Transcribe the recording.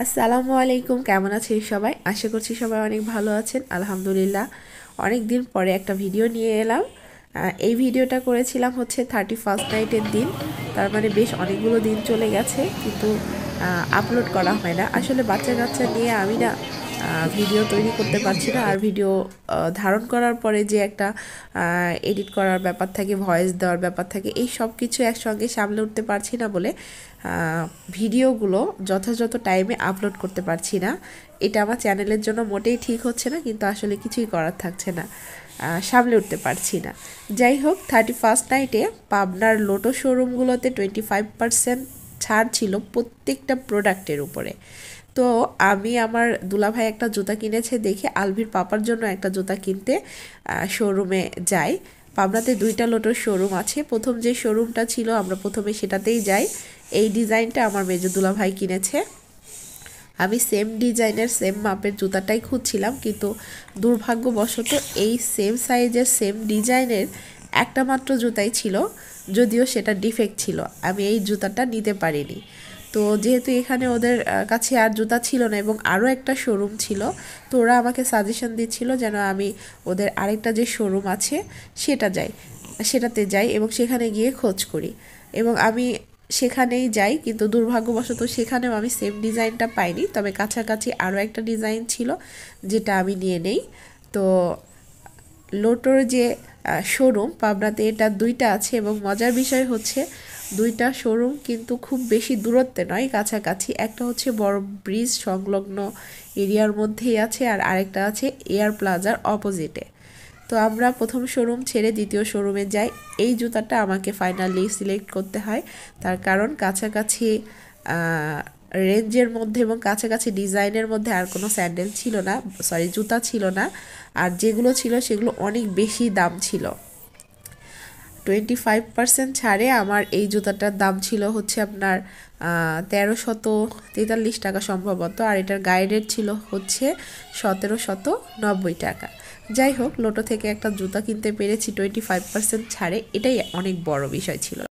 আসসালামু আলাইকুম, কেমন আছেন সবাই? আশা করছি সবাই অনেক ভালো আছেন। আলহামদুলিল্লাহ, অনেক দিন পরে একটা ভিডিও নিয়ে এলাম। এই ভিডিওটা করেছিলাম হচ্ছে 31st নাইটের দিন। তার মানে বেশ অনেকগুলো দিন চলে গেছে, কিন্তু আপলোড করা হয় না। আসলে বাচ্চা কাচ্চা নিয়ে আমি না ভিডিও তৈরি করতে পারছি না। আর ভিডিও ধারণ করার পরে যে একটা এডিট করার ব্যাপার থাকে, ভয়েস দেওয়ার ব্যাপার থাকে, এই সব কিছু একসঙ্গে সামলে উঠতে পারছি না বলে ভিডিওগুলো যথাযথ টাইমে আপলোড করতে পারছি না। এটা আমার চ্যানেলের জন্য মোটেই ঠিক হচ্ছে না, কিন্তু আসলে কিছুই করার থাকছে না, সামলে উঠতে পারছি না। যাই হোক, 31st নাইটে পাবনার লোটো শোরুমগুলোতে 25% ছাড় ছিল প্রত্যেকটা প্রোডাক্টের উপরে। তো আমি আমার দুলাভাই একটা জুতা কিনেছে দেখে আলভির পাপার জন্য একটা জুতা কিনতে শোরুমে যাই। পাবনাতে 2টা লোটোর শোরুম আছে। প্রথম যে শোরুমটা ছিল আমরা প্রথমে সেটাতেই যাই। এই ডিজাইনটা আমার মেজো দুলাভাই কিনেছে। আমি সেম ডিজাইনের সেম মাপের জুতাটাই খুঁজছিলাম, কিন্তু দুর্ভাগ্যবশত এই সেম সাইজের সেম ডিজাইনের একটা মাত্র জুতাই ছিল, যদিও সেটা ডিফেক্ট ছিল। আমি এই জুতাটা নিতে পারিনি। তো যেহেতু এখানে ওদের কাছে আর জুতা ছিল না এবং আরও একটা শোরুম ছিল, তো ওরা আমাকে সাজেশন দিচ্ছিল যেন আমি ওদের আরেকটা যে শোরুম আছে সেটাতে যাই এবং সেখানে গিয়ে খোঁজ করি। এবং আমি সেখানেই যাই, কিন্তু দুর্ভাগ্যবশত সেখানেও আমি সেম ডিজাইনটা পাইনি। তবে কাছাকাছি আরও একটা ডিজাইন ছিল, যেটা আমি নিয়ে নেই। তো লোটোর যে শোরুম পাবনাতে, এটা 2টা আছে এবং মজার বিষয় হচ্ছে 2টা শোরুম কিন্তু খুব বেশি দূরত্বে নয়, কাছাকাছি। একটা হচ্ছে বড় ব্রিজ সংলগ্ন এরিয়ার মধ্যেই আছে, আর আরেকটা আছে এয়ার প্লাজার অপোজিটে। তো আমরা প্রথম শোরুম ছেড়ে দ্বিতীয় শোরুমে যাই। এই জুতাটা আমাকে ফাইনালি সিলেক্ট করতে হয়, তার কারণ কাছাকাছি রেঞ্জের মধ্যে এবং কাছাকাছি ডিজাইনের মধ্যে আর কোনো স্যান্ডেল ছিল না, সরি জুতা ছিল না। আর যেগুলো ছিল সেগুলো অনেক বেশি দাম ছিল। 25% ছাড়ে আমার এই জুতাটার দাম ছিল হচ্ছে আপনার 1343 টাকা সম্ভবত, আর এটার গাইডেড ছিল হচ্ছে 1790 টাকা। যাই হোক, লোটো থেকে একটা জুতা কিনতে পেরেছি 25% ছাড়ে, এটাই অনেক বড় বিষয় ছিল।